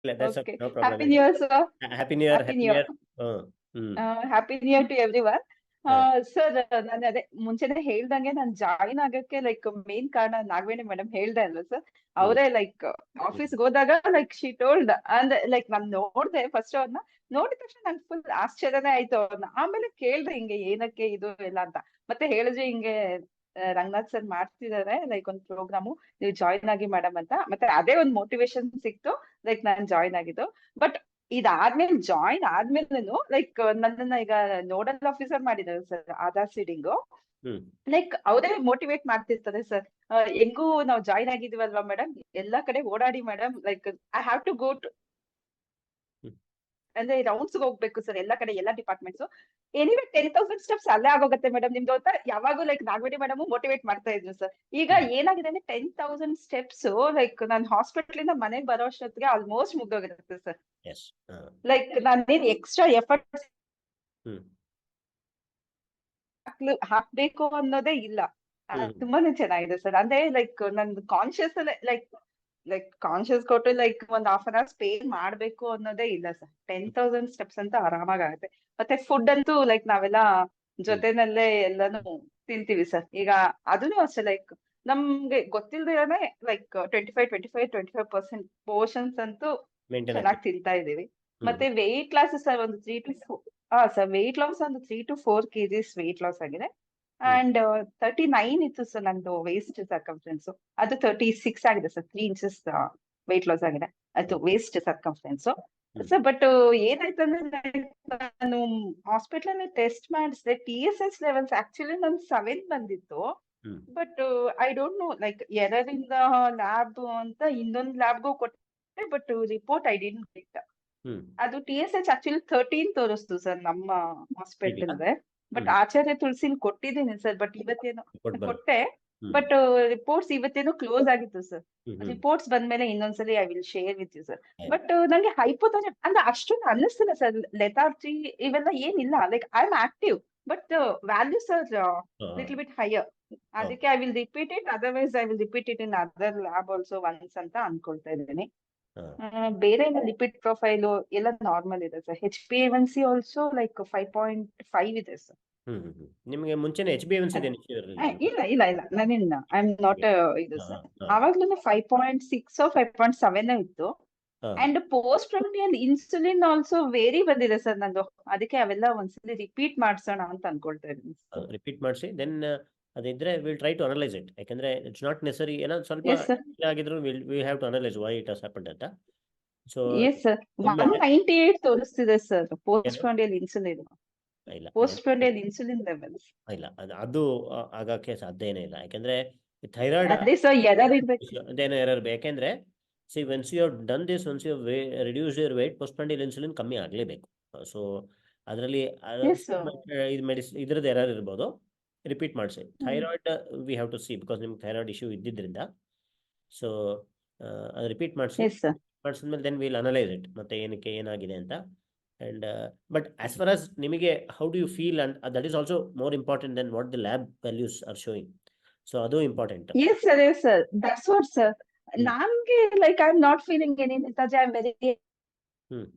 ಇಲ್ಲ, that's Okay. okay, no problem. Happy New Year, sir. Happy New Year, Happy Happy New New Year. Year. Hmm Happy New Year to everyone. ಹಾ, sir ನಾನು ಅದೇ ಮುಂಚೆನೆ ಹೇಳ್ದಂಗೆ ನಾನು join ಆಗಕ್ಕೆ like main ಕಾರಣ Nagaveni madam ಹೇಳ್ದೆ ಅಲ್ವಾ ಸರ್, ಹ್ಮ್ ಅವರೇ ಲೈಕ್ ಹ್ಮ್ ಆಫೀಸ್ಗೆ ಹೋದಾಗ ಲೈಕ್ ಶಿ ಟೋಲ್ಡ್ ಅಂದ್ರೆ ಲೈಕ್ ನಾನ್ ನೋಡ್ದೆ ಫಸ್ಟ್ ಅವ್ರನ್ನ, ನೋಡಿದ ತಕ್ಷಣ ನಂಗೆ ಫುಲ್ ಆಶ್ಚರ್ಯನೇ ಆಯ್ತು ಅವ್ರನ್ನ. ಆಮೇಲೆ ಕೇಳ್ದೆ ಹಿಂಗೆ ಏನಕ್ಕೆ ಇದು ಎಲ್ಲ ಅಂತ, ಮತ್ತೆ ಹೇಳಿದ್ರೆ ಹಿಂಗೆ ರಂಗನಾಥ್ ಸರ್ ಮಾಡ್ತಿದಾರೆ ಲೈಕ್ ಒಂದು ಪ್ರೋಗ್ರಾಮು, ನೀವು ಜಾಯಿನ್ ಆಗಿ ಮೇಡಮ್ ಅಂತ. ಮತ್ತೆ ಅದೇ ಒಂದು ಮೋಟಿವೇಶನ್ ಸಿಕ್ತು, ಲೈಕ್ ನಾನ್ ಜಾಯಿನ್ ಆಗಿದ್ದು. ಬಟ್ ಇದಾದ್ಮೇಲೆ ಜಾಯಿನ್ ಆದ್ಮೇಲೆನು ಲೈಕ್ ನನ್ನನ್ನ ಈಗ ನೋಡಲ್ ಆಫೀಸರ್ ಮಾಡಿದ್ದಾರೆ sir Aadhaar seeding. Hmm like ಅವರೇ ಮೋಟಿವೇಟ್ ಮಾಡ್ತಿರ್ತಾರೆ ಸರ್, ಹೆಂಗೂ ನಾವು ಜಾಯಿನ್ ಆಗಿದೀವಲ್ವಾ ಮೇಡಮ್, ಎಲ್ಲಾ ಕಡೆ ಓಡಾಡಿ madam, like I have to go to hmm ಅಂದ್ರೆ ರೌಂಡ್ಸ್ ಹೋಗ್ಬೇಕು ಸರ್ ಎಲ್ಲಾ ಕಡೆ, ಎಲ್ಲಾ ಡಿಪಾರ್ಟ್ಮೆಂಟ್ಸ್. ಎನಿವೆ 10,000 ಸ್ಟೆಪ್ಸ್ ಅಲ್ಲೇ ಆಗೋಗುತ್ತೆ ಮೇಡಮ್ ನಿಮ್ದು ಅಂತ ಯಾವಾಗೂ ಲೈಕ್ ನಾಗವೇಣಿ ಮೇಡಮ್ ಮೋಟಿವೇಟ್ ಮಾಡ್ತಾ ಇದ್ರು ಸರ್. ಈಗ ಹ್ಮ್ ಏನಾಗಿದೆ ಅಂದ್ರೆ 10,000 ಸ್ಟೆಪ್ಸ್ ಲೈಕ್ ನಾನು ಹಾಸ್ಪಿಟಲ್ ಇಂದ ಮನೆಗೆ ಬರೋ ಅಷ್ಟೊತ್ತಿಗೆ ಆಲ್ಮೋಸ್ಟ್ ಮುಗ್ದೋಗಿರುತ್ತೆ ಸರ್. ಎಸ್ ಲೈಕ್ ನಾನೇನ್ ಎಕ್ಸ್ಟ್ರಾ ಎಫರ್ಟ್ ಹ್ಮ್ ಹಾಕ್ಬೇಕು ಅನ್ನೋದೇ ಇಲ್ಲ. ಹ್ಮ್ ತುಂಬಾನೇ ಚೆನ್ನಾಗಿದೆ ಸರ್. ಅಂದ್ರೆ ಲೈಕ್ ನಂದು ಕಾನ್ಶಿಯಸ್ ಲೈಕ್ ಕಾನ್ಶಿಯಸ್ ಕೊಟ್ಟು ಲೈಕ್ ಒಂದ್ ಹಾಫ್ ಅನ್ ಅವರ್ ಸ್ಪೇರ್ ಮಾಡ್ಬೇಕು ಅನ್ನೋದೇ ಇಲ್ಲ ಸರ್. 10,000 ಸ್ಟೆಪ್ಸ್ ಅಂತ ಆರಾಮಾಗಿ ಆಗುತ್ತೆ. ಮತ್ತೆ ಫುಡ್ ಅಂತೂ ಲೈಕ್ ನಾವೆಲ್ಲ ಹ್ಮ್ ಜೊತೆನಲ್ಲೇ ಎಲ್ಲಾನು ತಿಂತೀವಿ ಸರ್. ಈಗ ಅದನ್ನು ಅಷ್ಟೇ ಲೈಕ್ ನಮ್ಗೆ ಗೊತ್ತಿಲ್ದಿರನೆ ಲೈಕ್ 25% ಪೋರ್ಷನ್ಸ್ ಅಂತೂ ಮೇಂಟೈನ್ ಆಗ್ತದೆ. ಚೆನ್ನಾಗಿ ತಿಂತಾ ಇದೀವಿ. ಹ್ಮ್ ಮತ್ತೆ ವೆಯ್ಟ್ ಲಾಸ್ ಸರ್ ಒಂದು 3 to 4, ಸರ್ ವೆಯ್ಟ್ ಲಾಸ್ ಒಂದು 3 to 4 kgs ವೆಯ್ಟ್ ಲಾಸ್ ಆಗಿದೆ. ಹ್ಮ್ ಅಂಡ್ 39 ಇತ್ತು ಸರ್ ನಂದು ವೇಸ್ಟ್ ಸರ್ಕಮ್ಫರೆನ್ಸ್, ಅದು 36 ಆಗಿದೆ ಸರ್. 3 ಇಂಚಸ್ ವೆಯ್ಟ್ ಲಾಸ್ ಆಗಿದೆ, ಅದು hmm waist circumference hmm sir. But ಏನಾಯ್ತಂದ್ರೆ ನಾನು ಹಾಸ್ಪಿಟಲ್ ಅಲ್ಲಿ ಟೆಸ್ಟ್ ಮಾಡಿಸಿದೆ, TSH ಲೆವೆಲ್ಸ್ ಆಕ್ಚುಲಿ ನನ್ 7 ಬಂದಿತ್ತು. Hmm but I don't know like error in the lab ಅಂತ ಇನ್ನೊಂದು ಲ್ಯಾಬ್ಗೂ ಕೊಟ್ಟೆ, but report I didn't get. Hmm ಅದು TSH ಆಕ್ಚುಲಿ 13 ತೋರಿಸ್ತು ಸರ್ ನಮ್ಮ ಇದೆಯಾ? ಹಾಸ್ಪಿಟಲ್. ಬಟ್ ಹ್ಮ್ ಆಚಾರ್ಯ ತುಳಸಿಲ್ ಕೊಟ್ಟಿದ್ದೀನಿ ಸರ್, ಬಟ್ ಇವತ್ತೇನೋ ರಿಪೋರ್ಟ್ ಬರುತ್ತೆ. ಕೊಟ್ಟೆ. ಹ್ಮ್ ಬಟ್ ರಿಪೋರ್ಟ್ಸ್ ಇವತ್ತೇನೋ ಕ್ಲೋಸ್ ಆಗಿತ್ತು ಸರ್. ಹ್ಮ್ ಹ್ಮ್ ರಿಪೋರ್ಟ್ಸ್ ಬಂದ್ಮೇಲೆ ಇನ್ನೊಂದ್ಸಲಿ I will share with you sir. ಆಯ್ತು. ಬಟ್ ನಂಗೆ ಹೈಪೋಥಾನಿಕ್ ಅಂದ್ರೆ ಅಷ್ಟೊಂದು ಅನ್ನಿಸ್ತಿಲ್ಲ ಸರ್, ಲೆಥಾರ್ಜಿ ಇವೆಲ್ಲ ಏನಿಲ್ಲ. Like I am active, but values are ಹಾ, ಲಿಟಲ್ ಬಿಟ್ ಹೈಯರ್. ಹಾ, ಅದಕ್ಕೆ I will repeat it, otherwise I will repeat it in other lab also once ಅಂತ ಅನ್ಕೊಳ್ತಾ ಇದ್ದೀನಿ. ಹಾ. ಬೇರೆ ಲಿಪಿಡ್ ಪ್ರೊಫೈಲು ಎಲ್ಲ ನಾರ್ಮಲ್ ಇದೆ ಸರ್. HbA1c ಆಲ್ಸೋ ಲೈಕ್ 5.5 ಇದೆ ಸರ್. ನಿಮಗೆ ಮುಂಚೆನೆ HbA1c ಇದೆ ಇಲ್ಲ ನಾನಿನ್ನ ಐ ಆಮ್ ನಾಟ್ ಇದು ಹಾ ಸರ್. ಹಾ ಆವಾಗ್ಲೂ 5.6 5.7 ಇತ್ತು. ಹಾ and post prandial insulin also vary ಬಂದಿದೆ ಸರ್ ನಂದು. ಅದಕ್ಕೆ ಅವೆಲ್ಲ ಒಂದ್ಸಲಿ ರಿಪೀಟ್ ಮಾಡ್ಸೋಣ ಅಂತ ಅನ್ಕೊಳ್ತಾ ಇದ್ದೀನಿ ಸರ್. ರಿಪೀಟ್ ಮಾಡಿಸಿ ದೆನ್ ಅದಿದ್ರೆ will try to analyse it. ಯಾಕಂದ್ರೆ ಇಟ್ಸ್ ನಾಟ್ ನೆಸರಿ, ಏನೋ ಸ್ವಲ್ಪ ಎಸ್ ಸರ್, ಆಗಿದ್ರು we have to analyse why it has happened ಅಂತ. So yes sir. ಒಮ್ಮೆ 198 ತೋರಿಸ್ತಿದೆ ಸರ್ ಪೋಸ್ಟ್ ಏನು ಪ್ರಂಡಿಯಲ್ ಇನ್ಸುಲಿನ್. ಇಲ್ಲ ಪೋಸ್ಟ್ ಪ್ರಂಡಿಯಲ್ ಇನ್ಸುಲಿನ್ ಲೆವೆಲ್ಸ್ ಇಲ್ಲ ಅದು ಆಗಕ್ಕೆ ಸಾಧ್ಯನೇ ಇಲ್ಲ. ಯಾಕಂದ್ರೆ ಥೈರಾಯ್ಡ್ ಅದೇ ಸರ್ ಎರರ್ ಇರ್ಬೇಕು. ಅದೇನೋ ಎರರ್ ಬೇಕು. ಯಾಕಂದ್ರೆ see once you have done this, once you reduce your weight, postprandial insulin ಕಮ್ಮಿ ಆಗಲೇಬೇಕು. ಸೊ ಅದರಲ್ಲಿ ಎಸ್ ಸರ್. ಇದು ಮೆಡಿಸಿನ್ ಇದ್ರದ್ದು ಎರರ್ ಇರ್ಬೋದು. ರಿಪೀಟ್ ಮಾಡಿಸಿ. Thyroid we have to see, because ನಿಮ್ಗೆ ಥೈರಾಯ್ಡ್ ಇಶ್ಯೂ ಇದ್ದಿದ್ದರಿಂದ. ಸೊ ಅದು ರಿಪೀಟ್ ಮಾಡಿಸಿ. Yes sir. ಮಾಡಿಸಿದ್ಮೇಲೆ ದೆನ್ ವಿಲ್ ಅನಲೈಸ್ ಇಟ್, ಮತ್ತೆ ಏನಕ್ಕೆ ಏನಾಗಿದೆ ಅಂತ. And but as far as ನಿಮಗೆ how do you feel, and that is also more important than what the lab values are showing. So ಅದು important. Yes sir, yes sir, that's what sir. ನನ್ಗೆ like I am not feeling any lethargy, I am very hmm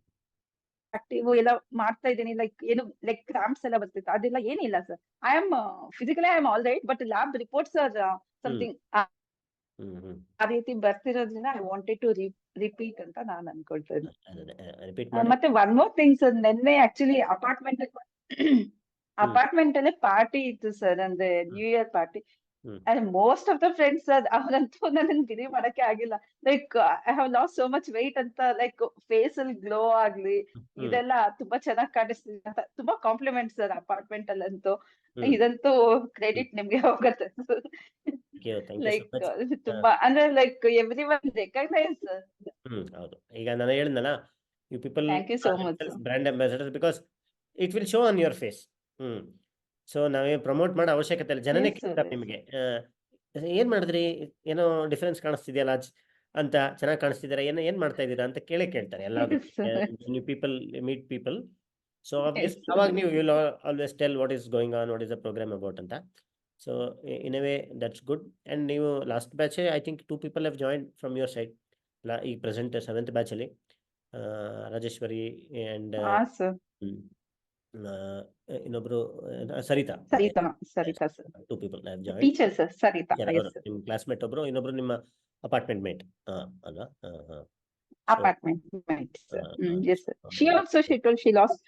active, ಎಲ್ಲ ಮಾಡ್ತಾ ಇದ್ದೀನಿ. Like ಏನು like cramps ಎಲ್ಲ ಬರ್ತಿತ್ತು, ಅದೆಲ್ಲ ಏನಿಲ್ಲ sir. I am physically I am all right, but lab reports are something hmm ಆ ರೀತಿ ಬರ್ತಿರೋದ್ರಿಂದ ಐ ವಾಂಟೆಡ್ ಟು ರಿಪೀಟ್ ಅಂತ ನಾನು ಅನ್ಕೊಳ್ತಾ ಇದ್ದೀನಿ. ರಿಪೀಟ್ ಮಾಡಿ. ಮತ್ತೆ ಒನ್ ಮೋರ್ ಥಿಂಗ್ ಸರ್, ನಿನ್ನೆ ಆಕ್ಚುಲಿ ಹ್ಮ್ ಅಪಾರ್ಟ್ಮೆಂಟ್ ಅಲ್ಲೇ ಪಾರ್ಟಿ ಇತ್ತು ಸರ್, ಅಂದ್ರೆ new year party. Hmm and most of the friends ಅವ್ರಂತೂ ನನ್ನ ಬಿಲೀವ್ ಮಾಡಕ್ಕೆ ಆಗಿಲ್ಲ. Like I have lost so much weight ಅಂತ, ಲೈಕ್ ಫೇಸ್ ಅಲ್ಲಿ ಗ್ಲೋ ಆಗ್ಲಿ ಹ್ಮ್ ಇದೆಲ್ಲ ತುಂಬಾ ಚೆನ್ನಾಗಿ ಕಾಣಿಸ್ತಿದೆ ಅಂತ ತುಂಬಾ ಕಾಂಪ್ಲಿಮೆಂಟ್ ಸರ್ ಅಪಾರ್ಟ್ಮೆಂಟ್ ಅಲ್ಲಂತೂ. ಹ್ಮ್ ಇದಂತೂ ಕ್ರೆಡಿಟ್ ನಿಮ್ಗೆ ಹೋಗುತ್ತೆ thank you so like much. ತುಂಬಾ ಅಂದ್ರೆ like everyone recognise sir. ಹೌದು. ಈಗ ನಾನು ಹೇಳಿದ್ನಲ್ಲ, you people thank you so much sir. Brand ambassador, because it will show on your face. So ನಾವೇ ಪ್ರಮೋಟ್ ಮಾಡೋ ಅವಶ್ಯಕತೆ ಇಲ್ಲ. ಜನನೇ ಎಸ್ ಸರ್, ಕೇಳ್ತಾರೆ ನಿಮಗೆ ಏನ್ ಮಾಡಿದ್ರಿ, ಏನೋ ಡಿಫರೆನ್ಸ್ ಕಾಣಿಸ್ತಿದೆಯಲ್ಲ ಅಂತ, ಚೆನ್ನಾಗಿ ಕಾಣಿಸ್ತಿದ್ದೀರಾ, ಏನ್ ಮಾಡ್ತಾ ಇದ್ದೀರಾ ಅಂತ ಕೇಳ್ತಾರೆ ಎಲ್ಲಾದ್ರೂ. New people meet people. So ಅವಾಗ ನೀವು will always tell what is going on, what is the programme about ಅಂತ. So in a way that's good. And ನೀವು last batch I think 2 people have joined from your side. ಈ present 7th batch ಅಲ್ಲಿ. Rajeshwari and ಹಾ sir. ಇನ್ನೊಬ್ರು Sarita. Sarita sir. 2 people I have joined. Teacher sir Sarita. ಯಾರು ನಿಮ್ಮ classmate ಒಬ್ರು, ಇನ್ನೊಬ್ರು ನಿಮ್ಮ ಅಪಾರ್ಟ್ಮೆಂಟ್ ಮೇಟ್ ಅಲ್ವಾ? Apartment mate sir. Yes sir. She also she told she lost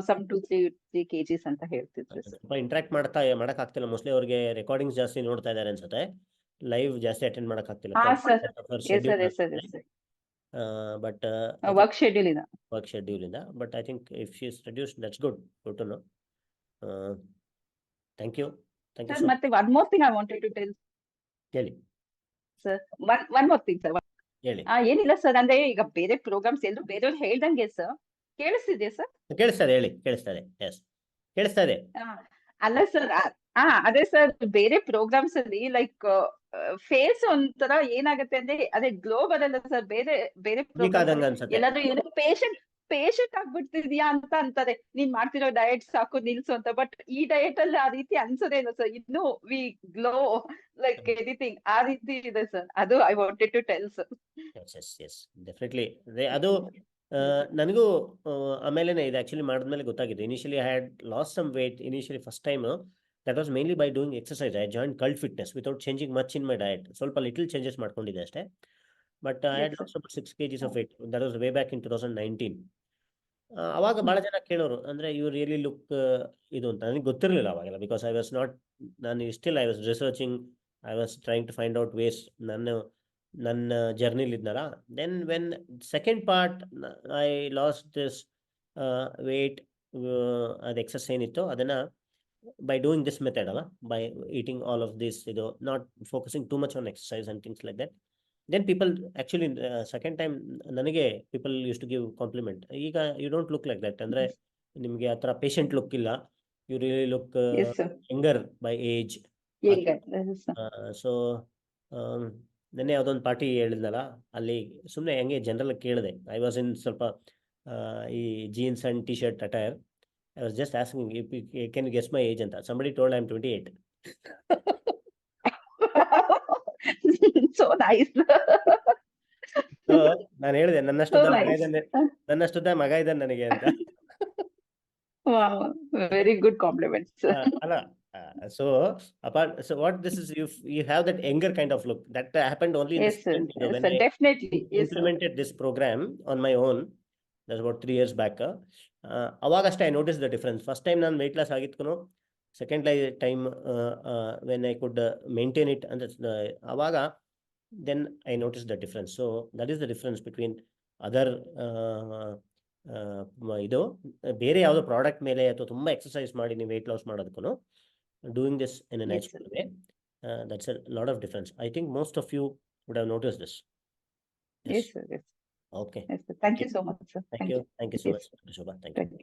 some 2-3 kgs ಅಂತ ಹೇಳ್ತಿದ್ರು ಸರ್. ಸ್ವಲ್ಪ ಇಂಟ್ರಾಕ್ಟ್ ಮಾಡಕ್ ಆಗ್ತಿಲ್ಲ ಮೋಸ್ಟ್ಲಿ. ಅವ್ರಿಗೆ ರೆಕಾರ್ಡಿಂಗ್ಸ್ ಜಾಸ್ತಿ ನೋಡ್ತಾ ಇದ್ದಾರೆ ಅನ್ಸುತ್ತೆ, ಲೈವ್ ಜಾಸ್ತಿ ಅಟೆಂಡ್ ಮಾಡಕ್ ಆಗ್ತಿಲ್ಲ. ಹಾ sir. Yes sir yes sir yes sir. But work schedule ಇಂದ but I think if she is reduced that's good to know. Thank you sir. ಮತ್ತೆ one more thing I wanted to tell ಹೇಳಿ sir. One more thing sir. ಹೇಳಿ. ಏನಿಲ್ಲ sir, ಅಂದ್ರೆ ಈಗ ಬೇರೆ programmes ಎಲ್ಲರೂ ಬೇರೆಯವ್ರು ಹೇಳ್ದಂಗೆ ಸರ್. ಕೇಳಿಸ್ತಿದೆ ಸರ್? ಕೇಳಿಸ್ತದೆ, ಹೇಳಿ. ಕೇಳಿಸ್ತದೆ. ಎಸ್ ಕೇಳಿಸ್ತದೆ. ಅಲ್ಲ ಸರ್, ಅದೇ ಸರ್, ಬೇರೆ ಪ್ರೋಗ್ರಾಮ್ಸ್ ಅಲ್ಲಿ ಲೈಕ್ ಫೇಸ್ ಒಂಥರ ಏನಾಗುತ್ತೆ ಅಂದ್ರೆ ಅದೇ ಗ್ಲೋ ಬರಲ್ಲ ಸರ್. ಬೇರೆ ಎಲ್ಲಾದ್ರೂ ಏನು ಪೇಷಂಟ್ ಆಗ್ಬಿಡ್ತಿದ್ಯಾ ಅಂತ ಅಂತಾರೆ. ನೀನ್ ಮಾಡ್ತಿರೋ ಡಯಟ್ ಸಾಕು ನಿಲ್ಸು ಅಂತ. ಬಟ್ ಈ ಡಯಟ್ ಅಲ್ಲಿ ಆ ರೀತಿ ಅನ್ಸೋದೇ ಇಲ್ಲ ಸರ್. ಇನ್ನು ವಿ ಗ್ಲೋ ಲೈಕ್ ಎನಿಥಿಂಗ್ ಆ ರೀತಿ ಇದೆ ಸರ್. ಅದು I wanted to tell sir. Yes definitely. ಅದು ನನಗೂ ಆಮೇಲೆ ಇದು ಆಕ್ಚುಲಿ ಮಾಡಿದ್ಮೇಲೆ ಗೊತ್ತಾಗಿದೆ. Initially I had lost some weight. Initially first time that was mainly by doing exercise. I joined Cult Fitness without changing much in my diet. ಸ್ವಲ್ಪ little changes ಮಾಡ್ಕೊಂಡಿದ್ದೆ ಅಷ್ಟೇ. But I had last about 6 kgs of weight. That was way back in 2019. ಅವಾಗ ಬಹಳ ಜನ ಕೇಳೋರು, ಅಂದ್ರೆ you really look ಇದು ಅಂತ. ನನಗೆ ಗೊತ್ತಿರಲಿಲ್ಲ ಅವಾಗೆಲ್ಲ, ಬಿಕಾಸ್ ಐ ವಾಸ್ ನಾಟ್, ನಾನು still I was researching, I was trying to find out ways ನನ್ನ ಜರ್ನಿಲಿ ಇದ್ನಲ್ಲ. Then when second part I lost this weight, ಅದು ಎಕ್ಸರ್ಸೈಸ್ ಏನಿತ್ತು ಅದನ್ನ by doing this method, by eating all of this, not focusing too much on exercise and things like that. Then people actually second time ನನಗೆ people used to give compliment. ಈಗ you don't look like that. ಅಂದ್ರೆ ನಿಮಗೆ ಆ ಥರ patient look ಇಲ್ಲ. You really look younger by age. So ನೆನ್ನೆ ಯಾವುದೊಂದು party ಹೇಳಿದ್ನಲ್ಲ, ಅಲ್ಲಿ ಸುಮ್ಮನೆ ಹೆಂಗೆ ಜನರಲ್ ಕೇಳಿದೆ. ಐ ವಾಸ್ ಇನ್ ಸ್ವಲ್ಪ ಈ jeans and T shirt attire. I was just asking if you can guess my age anta. Somebody told I'm 28. So nice. So ನಾನು ಹೇಳಿದೆ ನನ್ನಷ್ಟುದ್ದ ಮಗ ಇದ್ದಾನೆ ನನಗೆ ಅಂತ. Wow, very good compliments. ಅಲ್ಲ, so what this is, you have that younger kind of look that happened only in yes, when I definitely implemented this program on my own. That's about 3 years back. ಅವಾಗಷ್ಟೇ I notice the difference. First time ನಾನು weight loss ಆಗಿದ್ಕೂ, second time when I could maintain it ಅಂದ್ರೆ ಅವಾಗ then I notice the difference. So that is the difference between other ಇದು ಬೇರೆ ಯಾವುದೋ product ಮೇಲೆ ಅಥವಾ ತುಂಬ ಎಕ್ಸರ್ಸೈಸ್ ಮಾಡಿ ನೀವು ವೆಯ್ಟ್ ಲಾಸ್ ಮಾಡೋದಕ್ಕೂ doing this in a natural way, that's a lot of difference. I think most of you would have notice this. Yes sir, yes. Okay. Yes sir. Thank you so much sir. Thank you so much, Shobha. Thank you.